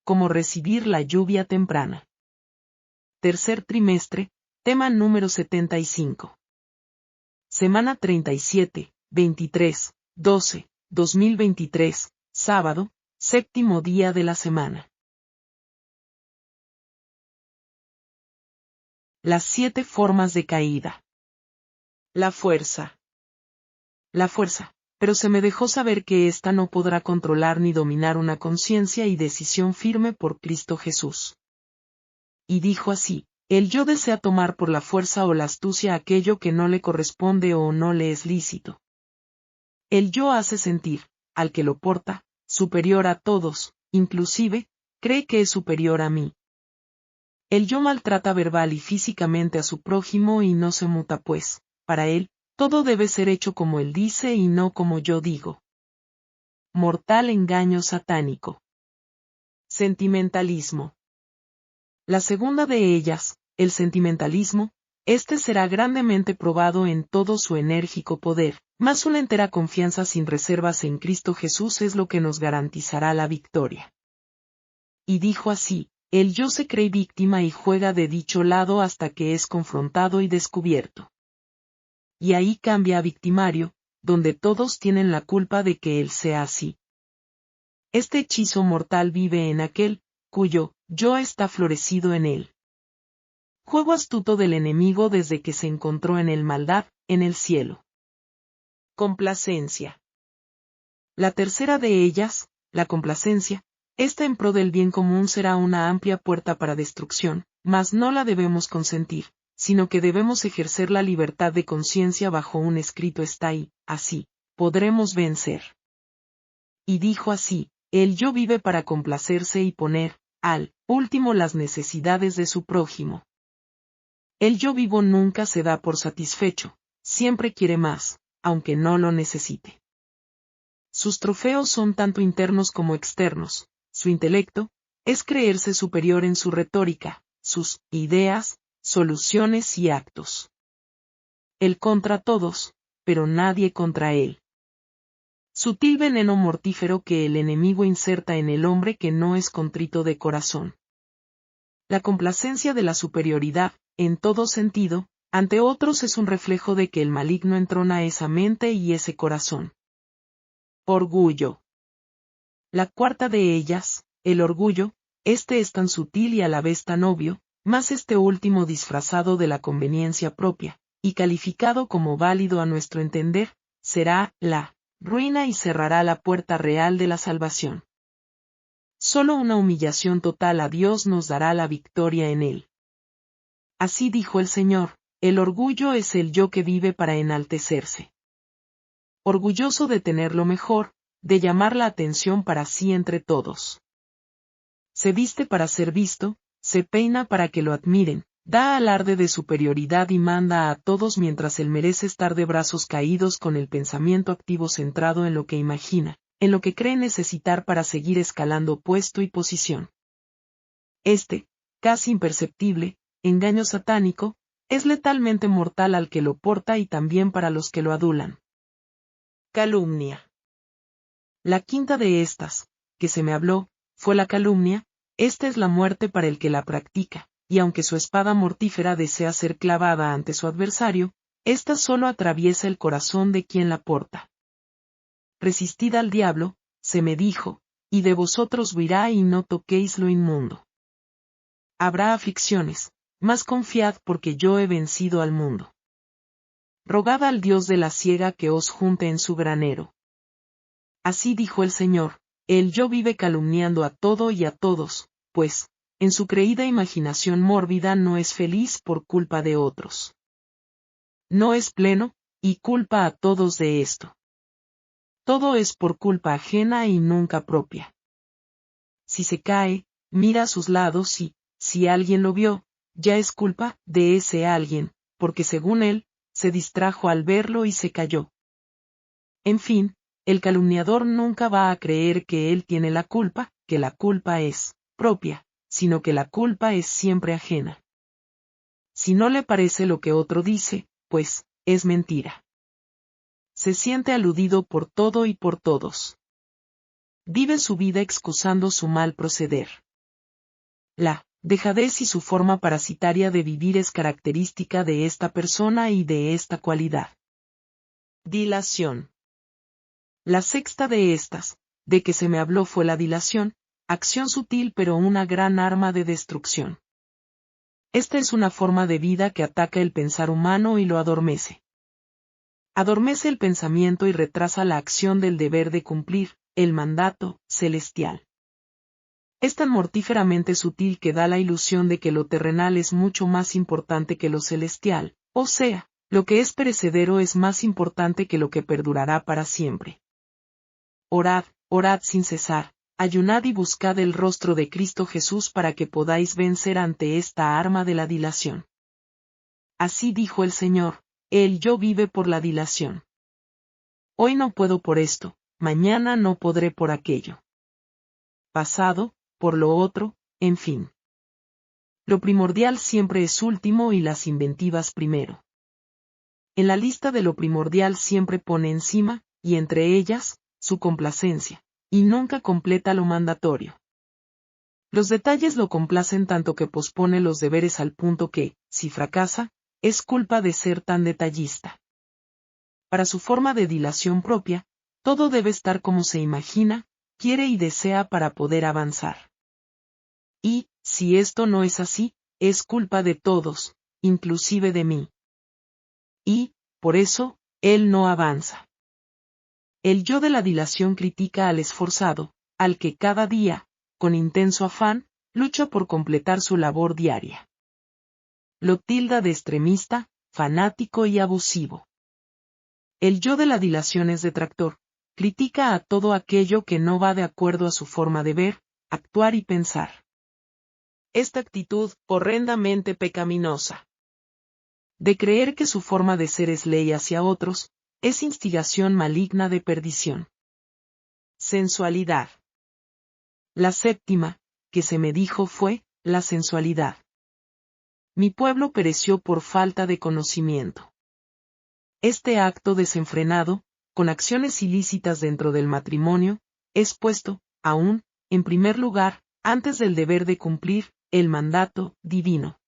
como recibir la lluvia temprana. Tercer trimestre, tema número 75. Semana 37, 23/12/2023, sábado, séptimo día de la semana. Las 7 formas de caída. La fuerza. La fuerza. Pero se me dejó saber que ésta no podrá controlar ni dominar una conciencia y decisión firme por Cristo Jesús. Y dijo así: el yo desea tomar por la fuerza o la astucia aquello que no le corresponde o no le es lícito. El yo hace sentir, al que lo porta, superior a todos, inclusive, cree que es superior a mí. El yo maltrata verbal y físicamente a su prójimo y no se muta pues, para él, todo debe ser hecho como él dice y no como yo digo. Mortal engaño satánico. Sentimentalismo. La segunda de ellas, el sentimentalismo, este será grandemente probado en todo su enérgico poder, mas una entera confianza sin reservas en Cristo Jesús es lo que nos garantizará la victoria. Y dijo así: el yo se cree víctima y juega de dicho lado hasta que es confrontado y descubierto. Y ahí cambia a victimario, donde todos tienen la culpa de que él sea así. Este hechizo mortal vive en aquel, cuyo yo está florecido en él. Juego astuto del enemigo desde que se encontró en el maldad, en el cielo. Complacencia. La tercera de ellas, la complacencia, esta en pro del bien común será una amplia puerta para destrucción, mas no la debemos consentir, sino que debemos ejercer la libertad de conciencia bajo un escrito está y, así, podremos vencer. Y dijo así: el yo vive para complacerse y poner, al último, las necesidades de su prójimo. El yo vivo nunca se da por satisfecho, siempre quiere más, aunque no lo necesite. Sus trofeos son tanto internos como externos, su intelecto es creerse superior en su retórica, sus ideas, soluciones y actos. Él contra todos, pero nadie contra él. Sutil veneno mortífero que el enemigo inserta en el hombre que no es contrito de corazón. La complacencia de la superioridad, en todo sentido, ante otros es un reflejo de que el maligno entrona esa mente y ese corazón. Orgullo. La cuarta de ellas, el orgullo, este es tan sutil y a la vez tan obvio, mas este último disfrazado de la conveniencia propia, y calificado como válido a nuestro entender, será la ruina y cerrará la puerta real de la salvación. Solo una humillación total a Dios nos dará la victoria en él. Así dijo el Señor: el orgullo es el yo que vive para enaltecerse. Orgulloso de tener lo mejor, de llamar la atención para sí entre todos. Se viste para ser visto, se peina para que lo admiren, da alarde de superioridad y manda a todos mientras él merece estar de brazos caídos con el pensamiento activo centrado en lo que imagina, en lo que cree necesitar para seguir escalando puesto y posición. Este, casi imperceptible, engaño satánico, es letalmente mortal al que lo porta y también para los que lo adulan. Calumnia. La quinta de estas, que se me habló, fue la calumnia. Esta es la muerte para el que la practica, y aunque su espada mortífera desea ser clavada ante su adversario, ésta solo atraviesa el corazón de quien la porta. Resistid al diablo, se me dijo, y de vosotros huirá y no toquéis lo inmundo. Habrá aflicciones, mas confiad porque yo he vencido al mundo. Rogad al Dios de la siega que os junte en su granero. Así dijo el Señor: el yo vive calumniando a todo y a todos, pues, en su creída imaginación mórbida no es feliz por culpa de otros. No es pleno, y culpa a todos de esto. Todo es por culpa ajena y nunca propia. Si se cae, mira a sus lados y, si alguien lo vio, ya es culpa de ese alguien, porque según él, se distrajo al verlo y se cayó. En fin, el calumniador nunca va a creer que él tiene la culpa, que la culpa es propia, sino que la culpa es siempre ajena. Si no le parece lo que otro dice, pues, es mentira. Se siente aludido por todo y por todos. Vive su vida excusando su mal proceder. La dejadez y su forma parasitaria de vivir es característica de esta persona y de esta cualidad. Dilación. La sexta de estas, de que se me habló fue la dilación, acción sutil pero una gran arma de destrucción. Esta es una forma de vida que ataca el pensar humano y lo adormece. Adormece el pensamiento y retrasa la acción del deber de cumplir, el mandato celestial. Es tan mortíferamente sutil que da la ilusión de que lo terrenal es mucho más importante que lo celestial, o sea, lo que es perecedero es más importante que lo que perdurará para siempre. Orad, orad sin cesar, ayunad y buscad el rostro de Cristo Jesús para que podáis vencer ante esta arma de la dilación. Así dijo el Señor, el yo vive por la dilación. Hoy no puedo por esto, mañana no podré por aquello. Pasado, por lo otro, en fin. Lo primordial siempre es último y las inventivas primero. En la lista de lo primordial siempre pone encima, y entre ellas, su complacencia, y nunca completa lo mandatorio. Los detalles lo complacen tanto que pospone los deberes al punto que, si fracasa, es culpa de ser tan detallista. Para su forma de dilación propia, todo debe estar como se imagina, quiere y desea para poder avanzar. Y, si esto no es así, es culpa de todos, inclusive de mí. Y, por eso, él no avanza. El yo de la dilación critica al esforzado, al que cada día, con intenso afán, lucha por completar su labor diaria. Lo tilda de extremista, fanático y abusivo. El yo de la dilación es detractor, critica a todo aquello que no va de acuerdo a su forma de ver, actuar y pensar. Esta actitud, horrendamente pecaminosa, de creer que su forma de ser es ley hacia otros, es instigación maligna de perdición. Sensualidad. La séptima, que se me dijo fue, la sensualidad. Mi pueblo pereció por falta de conocimiento. Este acto desenfrenado, con acciones ilícitas dentro del matrimonio, es puesto, aún, en primer lugar, antes del deber de cumplir, el mandato divino.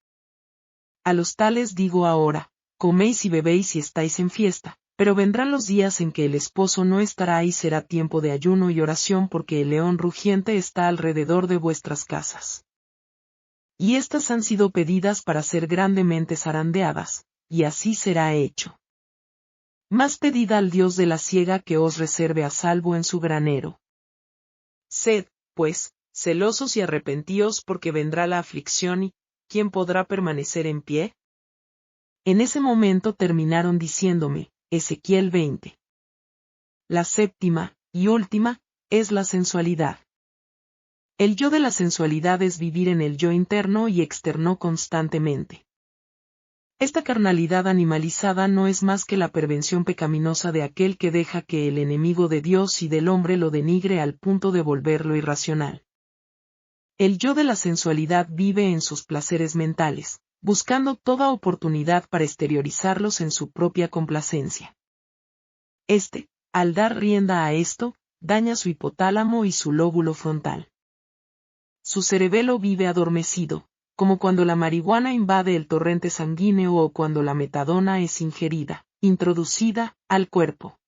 A los tales digo ahora, coméis y bebéis y estáis en fiesta, pero vendrán los días en que el esposo no estará y será tiempo de ayuno y oración porque el león rugiente está alrededor de vuestras casas. Y estas han sido pedidas para ser grandemente zarandeadas, y así será hecho. Más pedid al Dios de la siega que os reserve a salvo en su granero. Sed, pues, celosos y arrepentíos porque vendrá la aflicción y, ¿quién podrá permanecer en pie? En ese momento terminaron diciéndome, Ezequiel 20. La séptima, y última, es la sensualidad. El yo de la sensualidad es vivir en el yo interno y externo constantemente. Esta carnalidad animalizada no es más que la pervención pecaminosa de aquel que deja que el enemigo de Dios y del hombre lo denigre al punto de volverlo irracional. El yo de la sensualidad vive en sus placeres mentales, buscando toda oportunidad para exteriorizarlos en su propia complacencia. Al dar rienda a esto, daña su hipotálamo y su lóbulo frontal. Su cerebelo vive adormecido, como cuando la marihuana invade el torrente sanguíneo o cuando la metadona es ingerida, introducida, al cuerpo.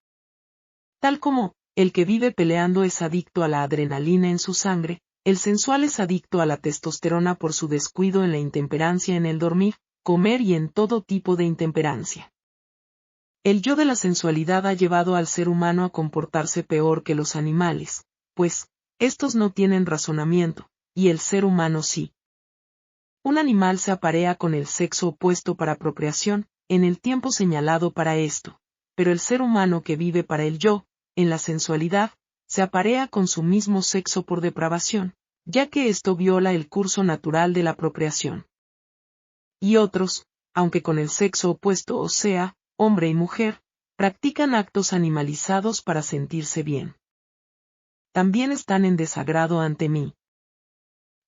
Tal como, el que vive peleando es adicto a la adrenalina en su sangre, el sensual es adicto a la testosterona por su descuido en la intemperancia en el dormir, comer y en todo tipo de intemperancia. El yo de la sensualidad ha llevado al ser humano a comportarse peor que los animales, pues, estos no tienen razonamiento, y el ser humano sí. Un animal se aparea con el sexo opuesto para procreación, en el tiempo señalado para esto, pero el ser humano que vive para el yo, en la sensualidad, se aparea con su mismo sexo por depravación, ya que esto viola el curso natural de la procreación. Y otros, aunque con el sexo opuesto o sea, hombre y mujer, practican actos animalizados para sentirse bien. También están en desagrado ante mí.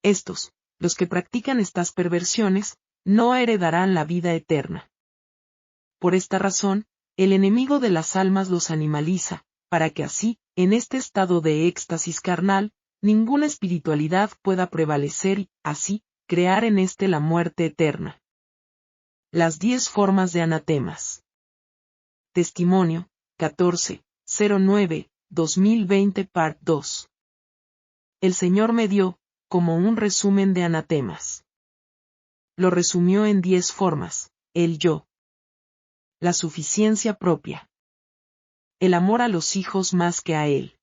Estos, los que practican estas perversiones, no heredarán la vida eterna. Por esta razón, el enemigo de las almas los animaliza, para que así, en este estado de éxtasis carnal, ninguna espiritualidad pueda prevalecer y, así, crear en éste la muerte eterna. Las 10 formas de anatemas. Testimonio, 14-09-2020 Part 2. El Señor me dio, como un resumen de anatemas. Lo resumió en 10 formas: el yo, la suficiencia propia, el amor a los hijos más que a él,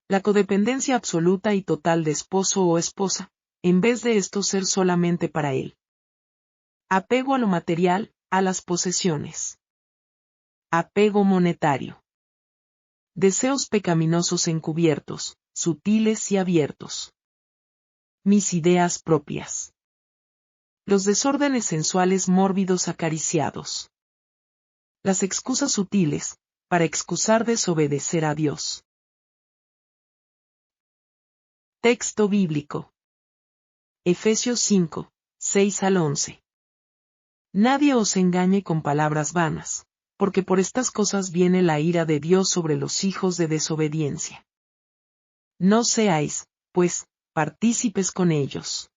la codependencia absoluta y total de esposo o esposa, en vez de esto ser solamente para él, apego a lo material, a las posesiones, apego monetario, deseos pecaminosos encubiertos, sutiles y abiertos, mis ideas propias, los desórdenes sensuales mórbidos acariciados, las excusas sutiles, para excusar desobedecer a Dios. Texto bíblico. Efesios 5, 6-11. Nadie os engañe con palabras vanas, porque por estas cosas viene la ira de Dios sobre los hijos de desobediencia. No seáis, pues, partícipes con ellos.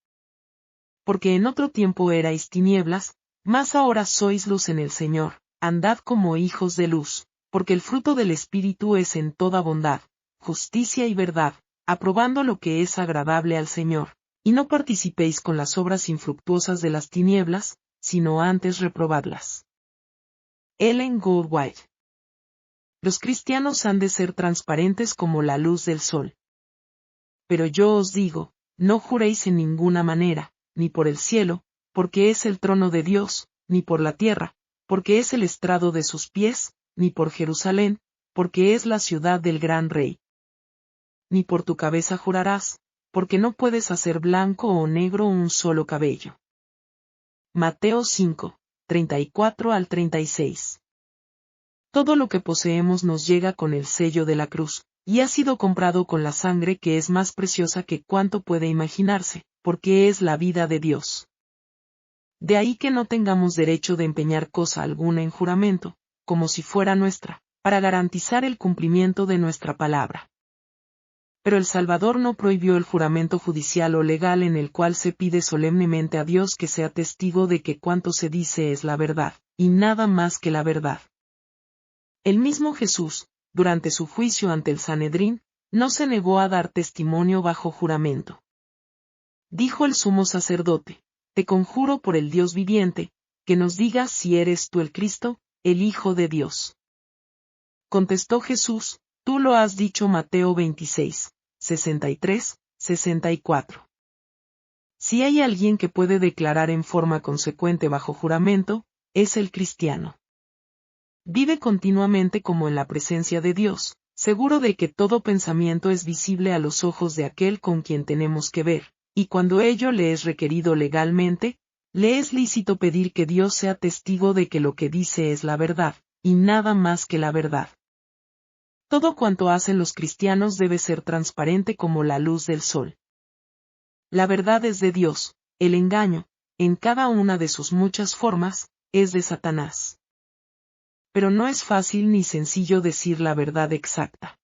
Porque en otro tiempo erais tinieblas, mas ahora sois luz en el Señor, andad como hijos de luz, porque el fruto del Espíritu es en toda bondad, justicia y verdad, aprobando lo que es agradable al Señor, y no participéis con las obras infructuosas de las tinieblas, sino antes reprobadlas. Ellen Goldwhite. Los cristianos han de ser transparentes como la luz del sol. Pero yo os digo, no juréis en ninguna manera, ni por el cielo, porque es el trono de Dios, ni por la tierra, porque es el estrado de sus pies, ni por Jerusalén, porque es la ciudad del gran rey. Ni por tu cabeza jurarás, porque no puedes hacer blanco o negro un solo cabello. Mateo 5, 34-36. Todo lo que poseemos nos llega con el sello de la cruz, y ha sido comprado con la sangre que es más preciosa que cuanto puede imaginarse, porque es la vida de Dios. De ahí que no tengamos derecho de empeñar cosa alguna en juramento, como si fuera nuestra, para garantizar el cumplimiento de nuestra palabra. Pero el Salvador no prohibió el juramento judicial o legal en el cual se pide solemnemente a Dios que sea testigo de que cuanto se dice es la verdad, y nada más que la verdad. El mismo Jesús, durante su juicio ante el Sanedrín, no se negó a dar testimonio bajo juramento. Dijo el sumo sacerdote: te conjuro por el Dios viviente, que nos digas si eres tú el Cristo, el Hijo de Dios. Contestó Jesús: tú lo has dicho. Mateo 26, 63-64. Si hay alguien que puede declarar en forma consecuente bajo juramento, es el cristiano. Vive continuamente como en la presencia de Dios, seguro de que todo pensamiento es visible a los ojos de aquel con quien tenemos que ver, y cuando ello le es requerido legalmente, le es lícito pedir que Dios sea testigo de que lo que dice es la verdad, y nada más que la verdad. Todo cuanto hacen los cristianos debe ser transparente como la luz del sol. La verdad es de Dios, el engaño, en cada una de sus muchas formas, es de Satanás. Pero no es fácil ni sencillo decir la verdad exacta.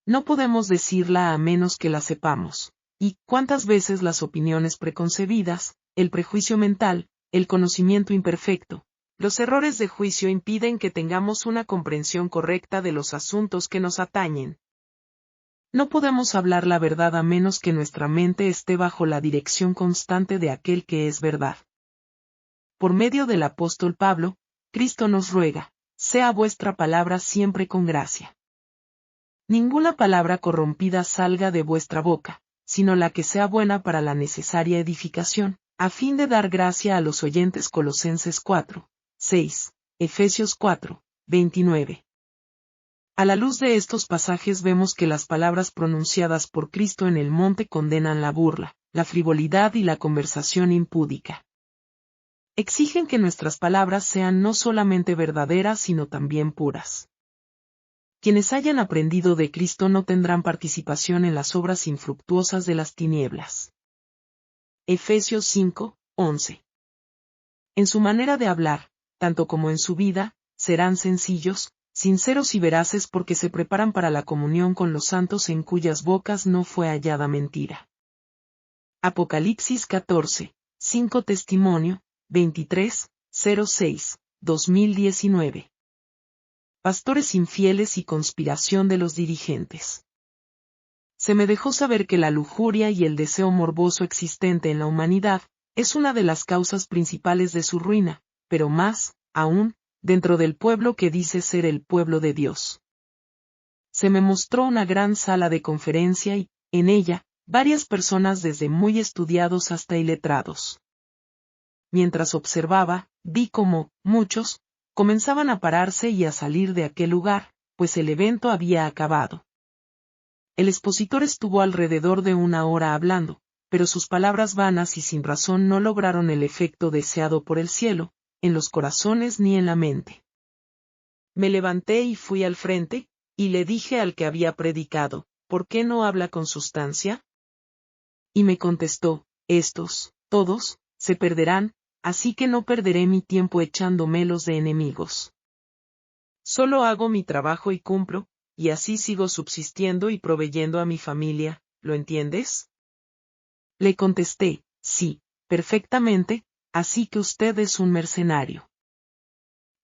No podemos decirla a menos que la sepamos, y cuántas veces las opiniones preconcebidas, el prejuicio mental, el conocimiento imperfecto, los errores de juicio impiden que tengamos una comprensión correcta de los asuntos que nos atañen. No podemos hablar la verdad a menos que nuestra mente esté bajo la dirección constante de aquel que es verdad. Por medio del apóstol Pablo, Cristo nos ruega: sea vuestra palabra siempre con gracia. Ninguna palabra corrompida salga de vuestra boca, sino la que sea buena para la necesaria edificación, a fin de dar gracia a los oyentes. Colosenses 4, 6, Efesios 4, 29. A la luz de estos pasajes vemos que las palabras pronunciadas por Cristo en el monte condenan la burla, la frivolidad y la conversación impúdica. Exigen que nuestras palabras sean no solamente verdaderas sino también puras. Quienes hayan aprendido de Cristo no tendrán participación en las obras infructuosas de las tinieblas. Efesios 5, 11. En su manera de hablar, tanto como en su vida, serán sencillos, sinceros y veraces porque se preparan para la comunión con los santos en cuyas bocas no fue hallada mentira. Apocalipsis 14, 5 Testimonio, 23, 06, 2019. Pastores infieles y conspiración de los dirigentes. Se me dejó saber que la lujuria y el deseo morboso existente en la humanidad es una de las causas principales de su ruina, pero más, aún, dentro del pueblo que dice ser el pueblo de Dios. Se me mostró una gran sala de conferencia y, en ella, varias personas desde muy estudiados hasta iletrados. Mientras observaba, vi cómo, muchos, comenzaban a pararse y a salir de aquel lugar, pues el evento había acabado. El expositor estuvo alrededor de una hora hablando, pero sus palabras vanas y sin razón no lograron el efecto deseado por el cielo, en los corazones ni en la mente. Me levanté y fui al frente, y le dije al que había predicado, ¿por qué no habla con sustancia? Y me contestó, estos, todos, se perderán, así que no perderé mi tiempo echándomelos de enemigos. Solo hago mi trabajo y cumplo, y así sigo subsistiendo y proveyendo a mi familia, ¿lo entiendes? Le contesté, sí, perfectamente, así que usted es un mercenario.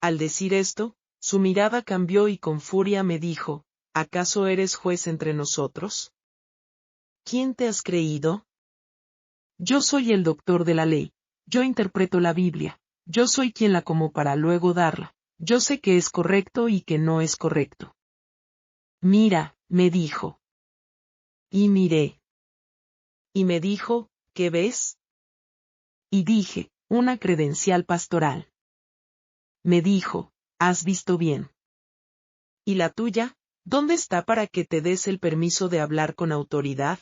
Al decir esto, su mirada cambió y con furia me dijo, ¿acaso eres juez entre nosotros? ¿Quién te has creído? Yo soy el doctor de la ley, yo interpreto la Biblia, yo soy quien la como para luego darla, yo sé que es correcto y que no es correcto. Mira, me dijo. Y miré. Y me dijo, ¿qué ves? Y dije, una credencial pastoral. Me dijo, ¿has visto bien? ¿Y la tuya? ¿Dónde está para que te des el permiso de hablar con autoridad?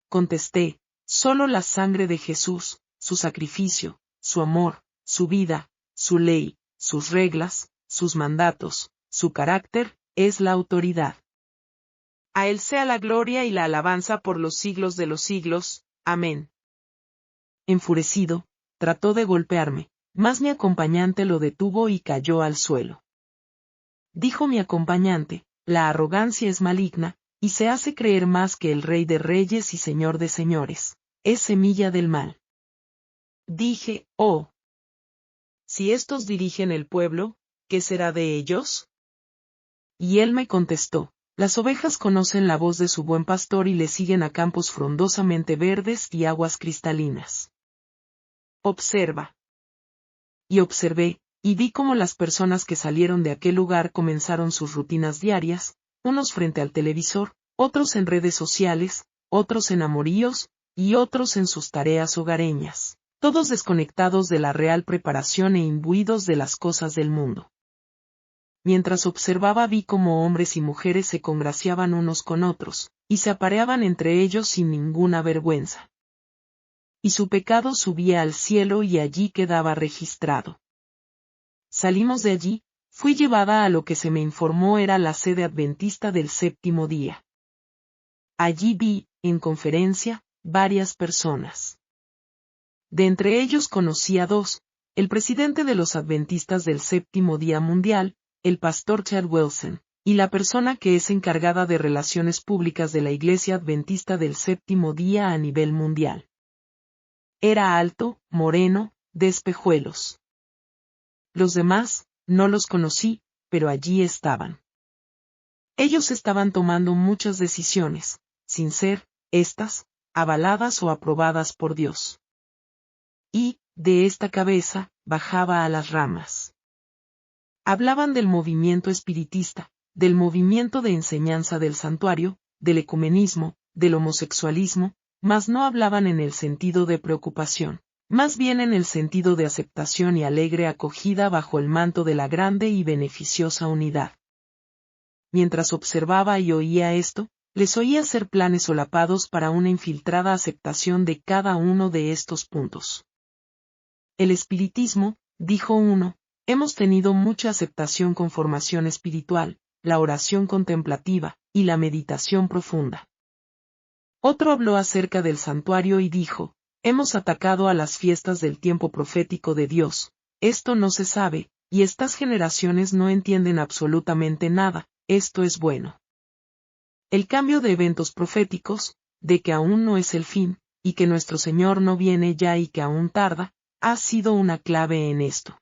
Contesté, solo la sangre de Jesús, su sacrificio, su amor, su vida, su ley, sus reglas, sus mandatos, su carácter, es la autoridad. A Él sea la gloria y la alabanza por los siglos de los siglos. Amén. Enfurecido, trató de golpearme, mas mi acompañante lo detuvo y cayó al suelo. Dijo mi acompañante, la arrogancia es maligna, y se hace creer más que el Rey de Reyes y Señor de Señores, es semilla del mal. Dije, oh. Si estos dirigen el pueblo, ¿qué será de ellos? Y él me contestó, las ovejas conocen la voz de su buen pastor y le siguen a campos frondosamente verdes y aguas cristalinas. Observa. Y observé, y vi cómo las personas que salieron de aquel lugar comenzaron sus rutinas diarias, unos frente al televisor, otros en redes sociales, otros en amoríos, y otros en sus tareas hogareñas, todos desconectados de la real preparación e imbuidos de las cosas del mundo. Mientras observaba vi cómo hombres y mujeres se congraciaban unos con otros, y se apareaban entre ellos sin ninguna vergüenza. Y su pecado subía al cielo y allí quedaba registrado. Salimos de allí, fui llevada a lo que se me informó era la sede adventista del séptimo día. Allí vi, en conferencia, varias personas. De entre ellos conocí a dos, el presidente de los adventistas del séptimo día mundial, el pastor Chad Wilson, y la persona que es encargada de relaciones públicas de la Iglesia Adventista del séptimo día a nivel mundial. Era alto, moreno, de espejuelos. Los demás, no los conocí, pero allí estaban. Ellos estaban tomando muchas decisiones, sin ser, estas, avaladas o aprobadas por Dios. Y, de esta cabeza, bajaba a las ramas. Hablaban del movimiento espiritista, del movimiento de enseñanza del santuario, del ecumenismo, del homosexualismo, mas no hablaban en el sentido de preocupación, más bien en el sentido de aceptación y alegre acogida bajo el manto de la grande y beneficiosa unidad. Mientras observaba y oía esto, les oía hacer planes solapados para una infiltrada aceptación de cada uno de estos puntos. El espiritismo, dijo uno, hemos tenido mucha aceptación con formación espiritual, la oración contemplativa, y la meditación profunda. Otro habló acerca del santuario y dijo, hemos atacado a las fiestas del tiempo profético de Dios, esto no se sabe, y estas generaciones no entienden absolutamente nada, esto es bueno. El cambio de eventos proféticos, de que aún no es el fin, y que nuestro Señor no viene ya y que aún tarda, ha sido una clave en esto.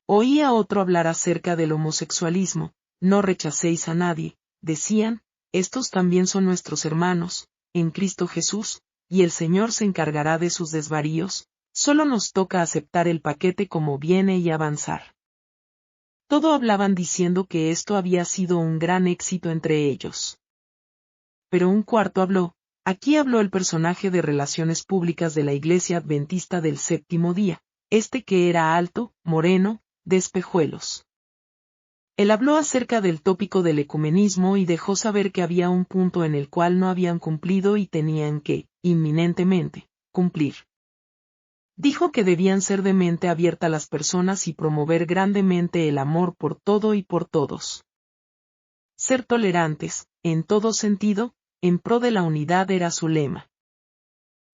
Oí a otro hablar acerca del homosexualismo, no rechacéis a nadie, decían, estos también son nuestros hermanos, en Cristo Jesús, y el Señor se encargará de sus desvaríos, solo nos toca aceptar el paquete como viene y avanzar. Todo hablaban diciendo que esto había sido un gran éxito entre ellos. Pero un cuarto habló, aquí habló el personaje de relaciones públicas de la Iglesia Adventista del Séptimo Día, que era alto, moreno, de espejuelos. Él habló acerca del tópico del ecumenismo y dejó saber que había un punto en el cual no habían cumplido y tenían que, inminentemente, cumplir. Dijo que debían ser de mente abierta las personas y promover grandemente el amor por todo y por todos. Ser tolerantes, en todo sentido, en pro de la unidad era su lema.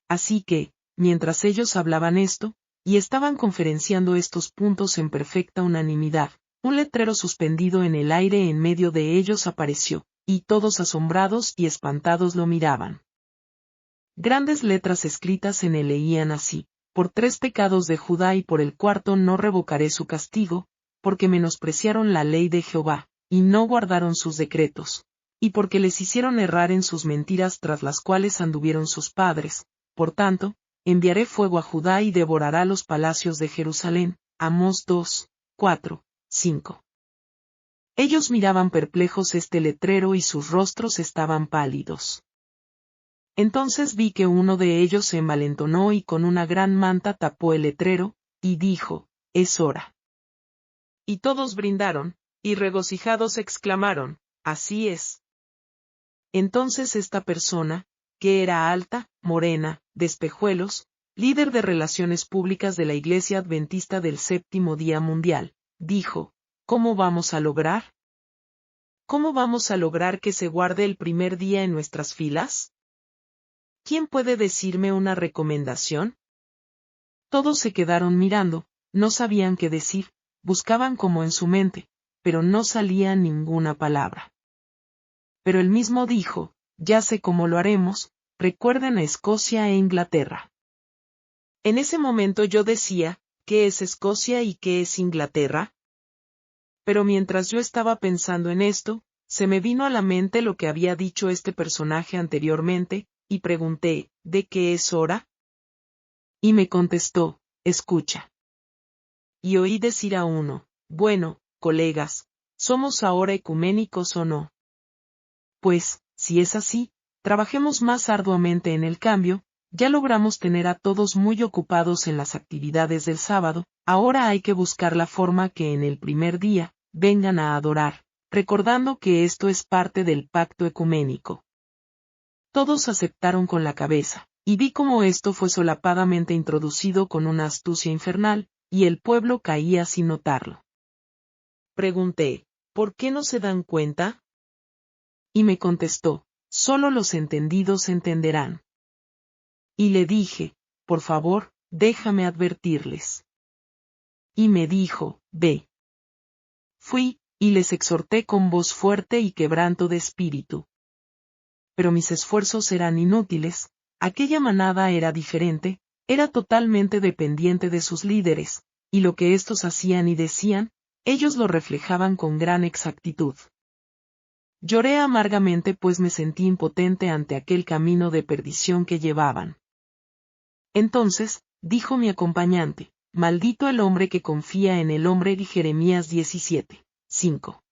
Así que, mientras ellos hablaban esto, y estaban conferenciando estos puntos en perfecta unanimidad, un letrero suspendido en el aire en medio de ellos apareció, y todos asombrados y espantados lo miraban. Grandes letras escritas en él leían así: por 3 pecados de Judá y por el 4º no revocaré su castigo, porque menospreciaron la ley de Jehová, y no guardaron sus decretos, y porque les hicieron errar en sus mentiras tras las cuales anduvieron sus padres, por tanto, enviaré fuego a Judá y devorará los palacios de Jerusalén. Amós 2, 4, 5. Ellos miraban perplejos este letrero y sus rostros estaban pálidos. Entonces vi que uno de ellos se envalentonó y con una gran manta tapó el letrero, y dijo, es hora. Y todos brindaron, y regocijados exclamaron, así es. Entonces esta persona, que era alta, morena, de espejuelos, líder de relaciones públicas de la Iglesia Adventista del Séptimo Día Mundial, dijo, ¿cómo vamos a lograr? ¿Cómo vamos a lograr que se guarde el primer día en nuestras filas? ¿Quién puede decirme una recomendación? Todos se quedaron mirando, no sabían qué decir, buscaban como en su mente, pero no salía ninguna palabra. Pero él mismo dijo, ya sé cómo lo haremos, recuerden a Escocia e Inglaterra. En ese momento yo decía, ¿qué es Escocia y qué es Inglaterra? Pero mientras yo estaba pensando en esto, se me vino a la mente lo que había dicho este personaje anteriormente, y pregunté, ¿de qué es hora? Y me contestó, escucha. Y oí decir a uno, bueno, colegas, ¿somos ahora ecuménicos o no? Pues, si es así, trabajemos más arduamente en el cambio, ya logramos tener a todos muy ocupados en las actividades del sábado, ahora hay que buscar la forma que en el primer día, vengan a adorar, recordando que esto es parte del pacto ecuménico. Todos aceptaron con la cabeza, y vi cómo esto fue solapadamente introducido con una astucia infernal, y el pueblo caía sin notarlo. Pregunté, ¿por qué no se dan cuenta? Y me contestó, solo los entendidos entenderán. Y le dije, por favor, déjame advertirles. Y me dijo, ve. Fui, y les exhorté con voz fuerte y quebranto de espíritu. Pero mis esfuerzos eran inútiles, aquella manada era diferente, era totalmente dependiente de sus líderes, y lo que éstos hacían y decían, ellos lo reflejaban con gran exactitud. Lloré amargamente pues me sentí impotente ante aquel camino de perdición que llevaban. Entonces, dijo mi acompañante, maldito el hombre que confía en el hombre. Jeremías 17, 5.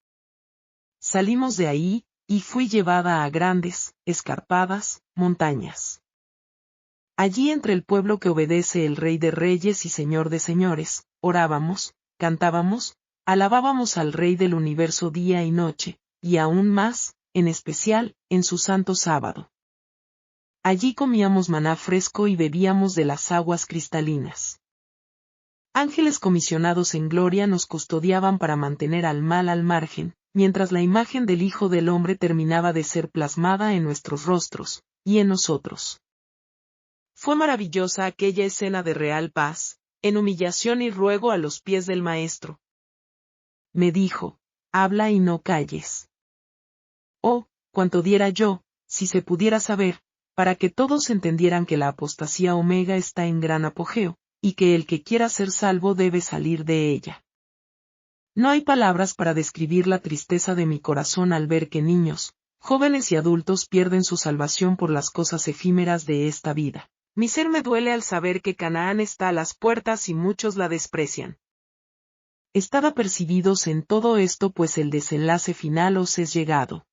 Salimos de ahí, y fui llevada a grandes, escarpadas, montañas. Allí entre el pueblo que obedece el Rey de Reyes y Señor de Señores, orábamos, cantábamos, alabábamos al Rey del Universo día y noche, y aún más, en especial, en su santo sábado. Allí comíamos maná fresco y bebíamos de las aguas cristalinas. Ángeles comisionados en gloria nos custodiaban para mantener al mal al margen, mientras la imagen del Hijo del Hombre terminaba de ser plasmada en nuestros rostros, y en nosotros. Fue maravillosa aquella escena de real paz, en humillación y ruego a los pies del Maestro, me dijo, habla y no calles. Oh, cuánto diera yo, si se pudiera saber, para que todos entendieran que la apostasía omega está en gran apogeo, y que el que quiera ser salvo debe salir de ella. No hay palabras para describir la tristeza de mi corazón al ver que niños, jóvenes y adultos pierden su salvación por las cosas efímeras de esta vida. Mi ser me duele al saber que Canaán está a las puertas y muchos la desprecian. Estad apercibidos en todo esto, pues el desenlace final os es llegado.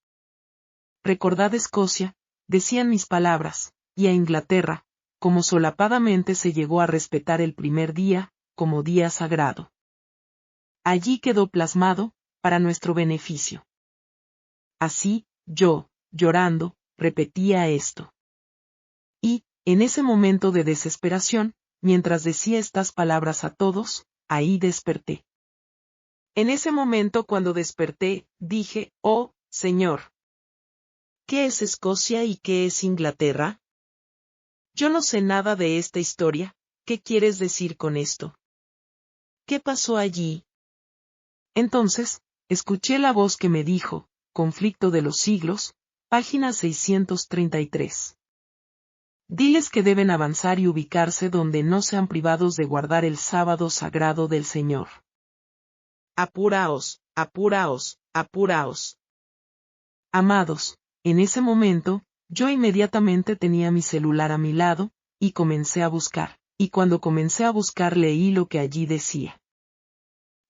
Recordad Escocia, decían mis palabras, y a Inglaterra, como solapadamente se llegó a respetar el primer día, como día sagrado. Allí quedó plasmado, para nuestro beneficio. Así, yo, llorando, repetía esto. Y, en ese momento de desesperación, mientras decía estas palabras a todos, ahí desperté. En ese momento cuando desperté, dije, oh, Señor. ¿Qué es Escocia y qué es Inglaterra? Yo no sé nada de esta historia, ¿qué quieres decir con esto? ¿Qué pasó allí? Entonces, escuché la voz que me dijo, Conflicto de los siglos, página 633. Diles que deben avanzar y ubicarse donde no sean privados de guardar el sábado sagrado del Señor. Apuraos, apuraos, apuraos. Amados, en ese momento, yo inmediatamente tenía mi celular a mi lado, y comencé a buscar, y cuando comencé a buscar leí lo que allí decía.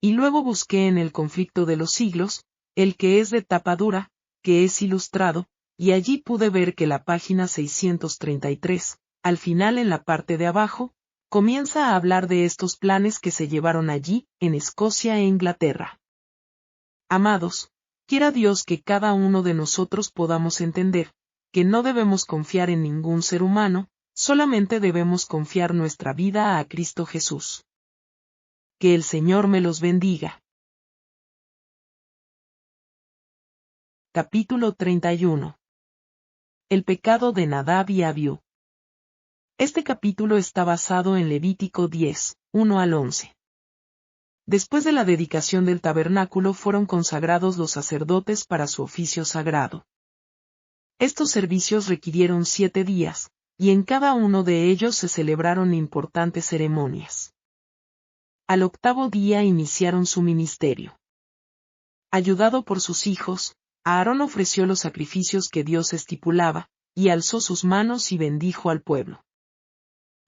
Y luego busqué en el Conflicto de los siglos, el que es de tapa dura, que es ilustrado, y allí pude ver que la página 633, al final en la parte de abajo, comienza a hablar de estos planes que se llevaron allí, en Escocia e Inglaterra. Amados, quiera Dios que cada uno de nosotros podamos entender, que no debemos confiar en ningún ser humano, solamente debemos confiar nuestra vida a Cristo Jesús. Que el Señor me los bendiga. Capítulo 31. El pecado de Nadab y Abiú. Este capítulo está basado en Levítico 10, 1 al 11. Después de la dedicación del tabernáculo fueron consagrados los sacerdotes para su oficio sagrado. Estos servicios requirieron 7 días, y en cada uno de ellos se celebraron importantes ceremonias. Al 8º día iniciaron su ministerio. Ayudado por sus hijos, Aarón ofreció los sacrificios que Dios estipulaba, y alzó sus manos y bendijo al pueblo.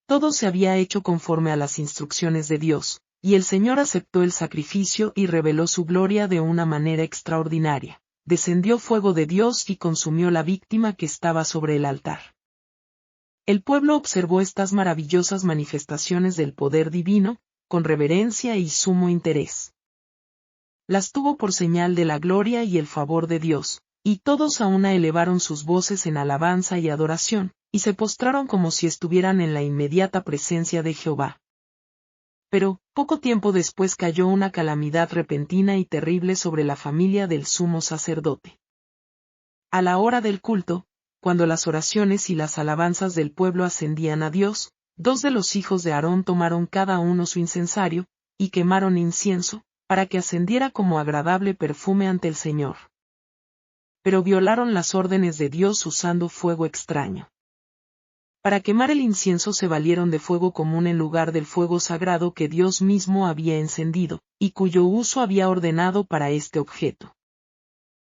Todo se había hecho conforme a las instrucciones de Dios, y el Señor aceptó el sacrificio y reveló su gloria de una manera extraordinaria. Descendió fuego de Dios y consumió la víctima que estaba sobre el altar. El pueblo observó estas maravillosas manifestaciones del poder divino, con reverencia y sumo interés. Las tuvo por señal de la gloria y el favor de Dios, y todos a una elevaron sus voces en alabanza y adoración, y se postraron como si estuvieran en la inmediata presencia de Jehová. Pero, poco tiempo después cayó una calamidad repentina y terrible sobre la familia del sumo sacerdote. A la hora del culto, cuando las oraciones y las alabanzas del pueblo ascendían a Dios, 2 de los hijos de Aarón tomaron cada uno su incensario, y quemaron incienso, para que ascendiera como agradable perfume ante el Señor. Pero violaron las órdenes de Dios usando fuego extraño. Para quemar el incienso se valieron de fuego común en lugar del fuego sagrado que Dios mismo había encendido, y cuyo uso había ordenado para este objeto.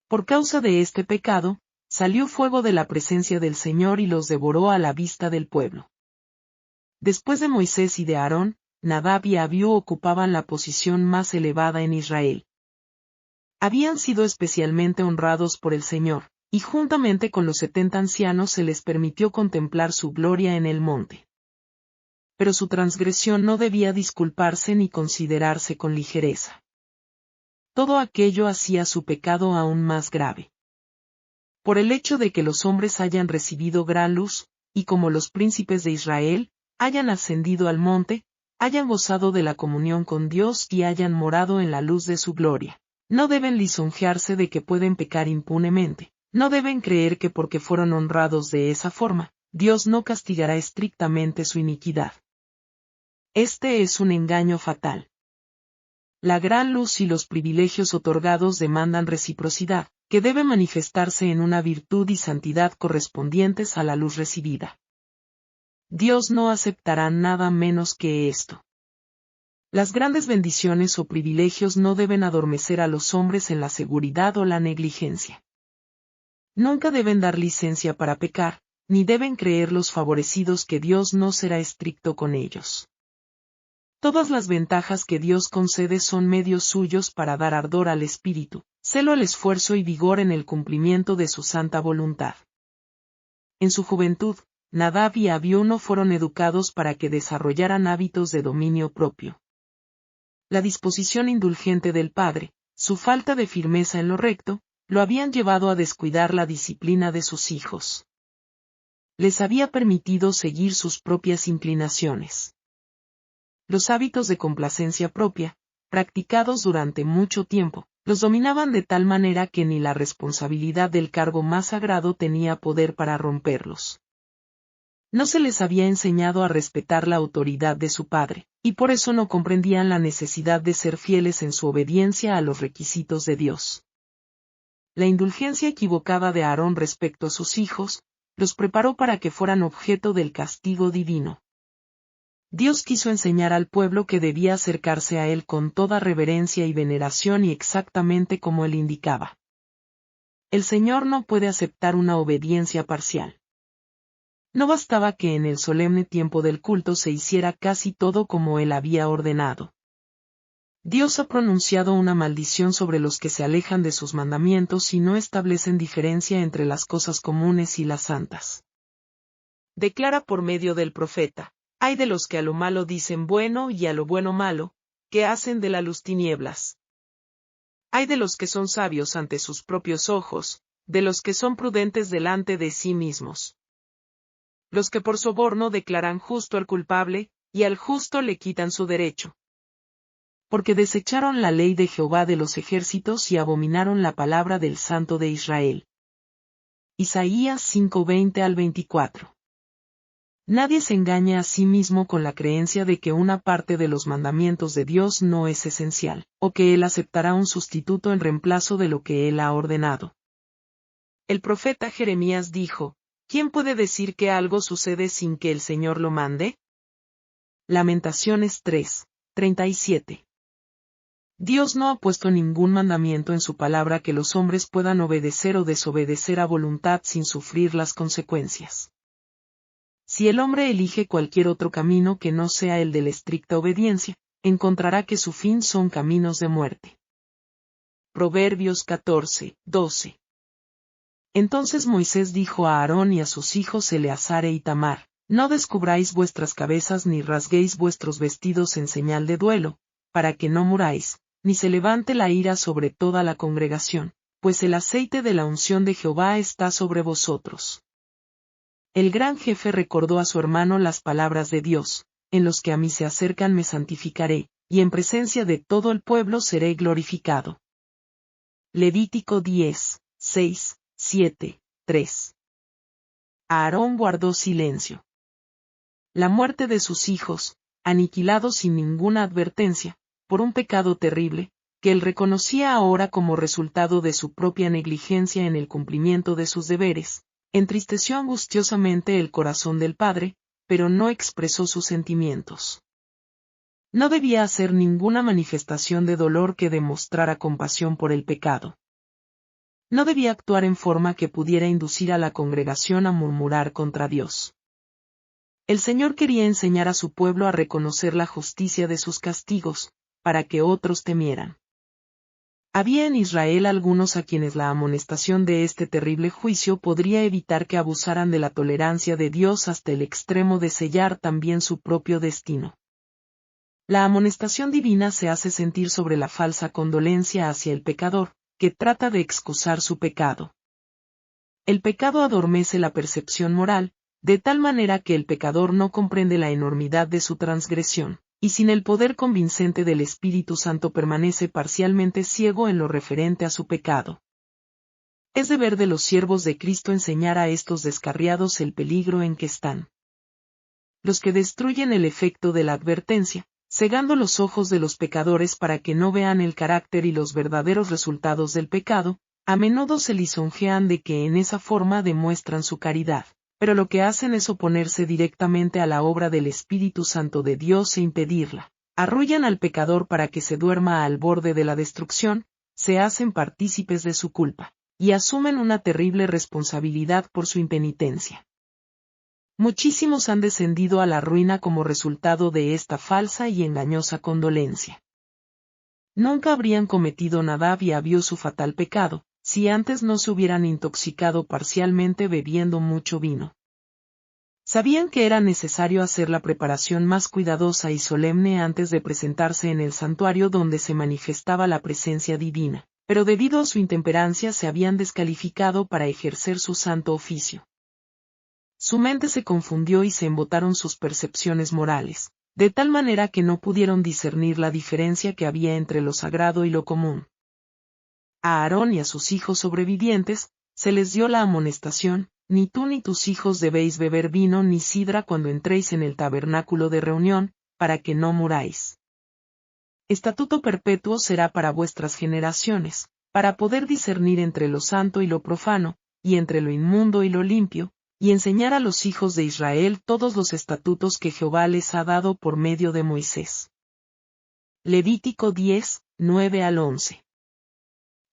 Por causa de este pecado, salió fuego de la presencia del Señor y los devoró a la vista del pueblo. Después de Moisés y de Aarón, Nadab y Abiú ocupaban la posición más elevada en Israel. Habían sido especialmente honrados por el Señor, y juntamente con los 70 ancianos se les permitió contemplar su gloria en el monte. Pero su transgresión no debía disculparse ni considerarse con ligereza. Todo aquello hacía su pecado aún más grave. Por el hecho de que los hombres hayan recibido gran luz, y como los príncipes de Israel, hayan ascendido al monte, hayan gozado de la comunión con Dios y hayan morado en la luz de su gloria. No deben lisonjearse de que pueden pecar impunemente, no deben creer que porque fueron honrados de esa forma, Dios no castigará estrictamente su iniquidad. Este es un engaño fatal. La gran luz y los privilegios otorgados demandan reciprocidad, que debe manifestarse en una virtud y santidad correspondientes a la luz recibida. Dios no aceptará nada menos que esto. Las grandes bendiciones o privilegios no deben adormecer a los hombres en la seguridad o la negligencia. Nunca deben dar licencia para pecar, ni deben creer los favorecidos que Dios no será estricto con ellos. Todas las ventajas que Dios concede son medios suyos para dar ardor al espíritu, celo al esfuerzo y vigor en el cumplimiento de su santa voluntad. En su juventud, Nadab y Abiú fueron educados para que desarrollaran hábitos de dominio propio. La disposición indulgente del padre, su falta de firmeza en lo recto, lo habían llevado a descuidar la disciplina de sus hijos. Les había permitido seguir sus propias inclinaciones. Los hábitos de complacencia propia, practicados durante mucho tiempo, los dominaban de tal manera que ni la responsabilidad del cargo más sagrado tenía poder para romperlos. No se les había enseñado a respetar la autoridad de su padre, y por eso no comprendían la necesidad de ser fieles en su obediencia a los requisitos de Dios. La indulgencia equivocada de Aarón respecto a sus hijos, los preparó para que fueran objeto del castigo divino. Dios quiso enseñar al pueblo que debía acercarse a él con toda reverencia y veneración y exactamente como él indicaba. El Señor no puede aceptar una obediencia parcial. No bastaba que en el solemne tiempo del culto se hiciera casi todo como él había ordenado. Dios ha pronunciado una maldición sobre los que se alejan de sus mandamientos y no establecen diferencia entre las cosas comunes y las santas. Declara por medio del profeta: ay de los que a lo malo dicen bueno y a lo bueno malo, que hacen de la luz tinieblas. Ay de los que son sabios ante sus propios ojos, de los que son prudentes delante de sí mismos. Los que por soborno declaran justo al culpable, y al justo le quitan su derecho. Porque desecharon la ley de Jehová de los ejércitos y abominaron la palabra del Santo de Israel. Isaías 5:20 al 24. Nadie se engaña a sí mismo con la creencia de que una parte de los mandamientos de Dios no es esencial, o que Él aceptará un sustituto en reemplazo de lo que Él ha ordenado. El profeta Jeremías dijo: ¿quién puede decir que algo sucede sin que el Señor lo mande? Lamentaciones 3:37. Dios no ha puesto ningún mandamiento en su palabra que los hombres puedan obedecer o desobedecer a voluntad sin sufrir las consecuencias. Si el hombre elige cualquier otro camino que no sea el de la estricta obediencia, encontrará que su fin son caminos de muerte. Proverbios 14:12. Entonces Moisés dijo a Aarón y a sus hijos Eleazar e Itamar: no descubráis vuestras cabezas ni rasguéis vuestros vestidos en señal de duelo, para que no muráis, ni se levante la ira sobre toda la congregación, pues el aceite de la unción de Jehová está sobre vosotros. El gran jefe recordó a su hermano las palabras de Dios: en los que a mí se acercan me santificaré, y en presencia de todo el pueblo seré glorificado. Levítico 10:6-7-3. Aarón guardó silencio. La muerte de sus hijos, aniquilados sin ninguna advertencia, por un pecado terrible, que él reconocía ahora como resultado de su propia negligencia en el cumplimiento de sus deberes, entristeció angustiosamente el corazón del padre, pero no expresó sus sentimientos. No debía hacer ninguna manifestación de dolor que demostrara compasión por el pecado. No debía actuar en forma que pudiera inducir a la congregación a murmurar contra Dios. El Señor quería enseñar a su pueblo a reconocer la justicia de sus castigos, para que otros temieran. Había en Israel algunos a quienes la amonestación de este terrible juicio podría evitar que abusaran de la tolerancia de Dios hasta el extremo de sellar también su propio destino. La amonestación divina se hace sentir sobre la falsa condolencia hacia el pecador, que trata de excusar su pecado. El pecado adormece la percepción moral, de tal manera que el pecador no comprende la enormidad de su transgresión, y sin el poder convincente del Espíritu Santo permanece parcialmente ciego en lo referente a su pecado. Es deber de los siervos de Cristo enseñar a estos descarriados el peligro en que están. Los que destruyen el efecto de la advertencia, cegando los ojos de los pecadores para que no vean el carácter y los verdaderos resultados del pecado. A menudo se lisonjean de que en esa forma demuestran su caridad, pero lo que hacen es oponerse directamente a la obra del Espíritu Santo de Dios e impedirla. Arrullan al pecador para que se duerma al borde de la destrucción, se hacen partícipes de su culpa, y asumen una terrible responsabilidad por su impenitencia. Muchísimos han descendido a la ruina como resultado de esta falsa y engañosa condolencia. Nunca habrían cometido Nadab y Abiú su fatal pecado, si antes no se hubieran intoxicado parcialmente bebiendo mucho vino. Sabían que era necesario hacer la preparación más cuidadosa y solemne antes de presentarse en el santuario donde se manifestaba la presencia divina, pero debido a su intemperancia se habían descalificado para ejercer su santo oficio. Su mente se confundió y se embotaron sus percepciones morales, de tal manera que no pudieron discernir la diferencia que había entre lo sagrado y lo común. A Aarón y a sus hijos sobrevivientes, se les dio la amonestación: ni tú ni tus hijos debéis beber vino ni sidra cuando entréis en el tabernáculo de reunión, para que no muráis. Estatuto perpetuo será para vuestras generaciones, para poder discernir entre lo santo y lo profano, y entre lo inmundo y lo limpio, y enseñar a los hijos de Israel todos los estatutos que Jehová les ha dado por medio de Moisés. Levítico 10, 9 al 11.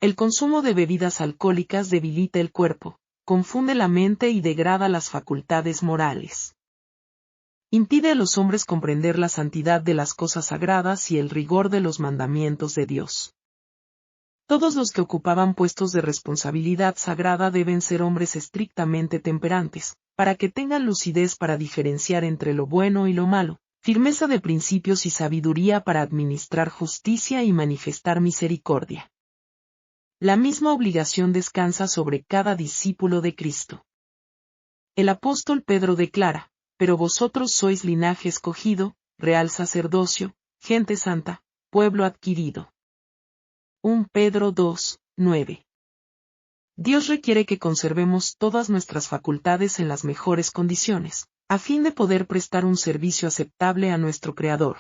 El consumo de bebidas alcohólicas debilita el cuerpo, confunde la mente y degrada las facultades morales. Impide a los hombres comprender la santidad de las cosas sagradas y el rigor de los mandamientos de Dios. Todos los que ocupaban puestos de responsabilidad sagrada deben ser hombres estrictamente temperantes, para que tengan lucidez para diferenciar entre lo bueno y lo malo, firmeza de principios y sabiduría para administrar justicia y manifestar misericordia. La misma obligación descansa sobre cada discípulo de Cristo. El apóstol Pedro declara: pero vosotros sois linaje escogido, real sacerdocio, gente santa, pueblo adquirido. 1 Pedro 2, 9. Dios requiere que conservemos todas nuestras facultades en las mejores condiciones, a fin de poder prestar un servicio aceptable a nuestro Creador.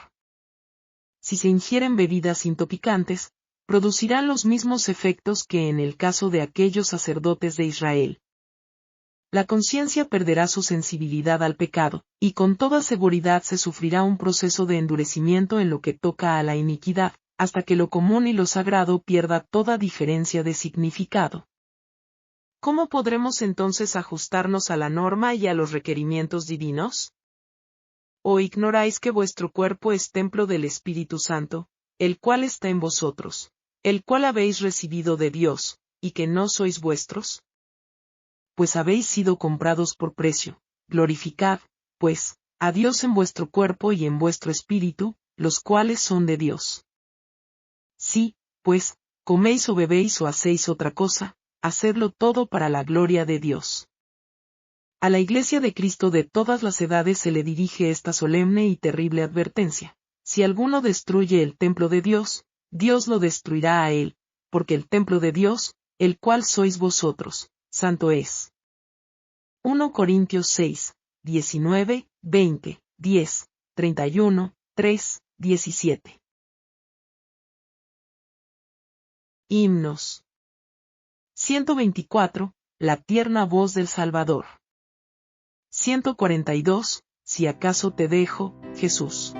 Si se ingieren bebidas intoxicantes, producirán los mismos efectos que en el caso de aquellos sacerdotes de Israel. La conciencia perderá su sensibilidad al pecado, y con toda seguridad se sufrirá un proceso de endurecimiento en lo que toca a la iniquidad, hasta que lo común y lo sagrado pierda toda diferencia de significado. ¿Cómo podremos entonces ajustarnos a la norma y a los requerimientos divinos? ¿O ignoráis que vuestro cuerpo es templo del Espíritu Santo, el cual está en vosotros, el cual habéis recibido de Dios, y que no sois vuestros? Pues habéis sido comprados por precio. Glorificad, pues, a Dios en vuestro cuerpo y en vuestro espíritu, los cuales son de Dios. Si, pues, coméis o bebéis o hacéis otra cosa, hacedlo todo para la gloria de Dios. A la Iglesia de Cristo de todas las edades se le dirige esta solemne y terrible advertencia: si alguno destruye el templo de Dios, Dios lo destruirá a él, porque el templo de Dios, el cual sois vosotros, santo es. 1 Corintios 6, 19, 20, 10, 31, 3, 17. Himnos. 124, la tierna voz del Salvador. 142, si acaso te dejo, Jesús.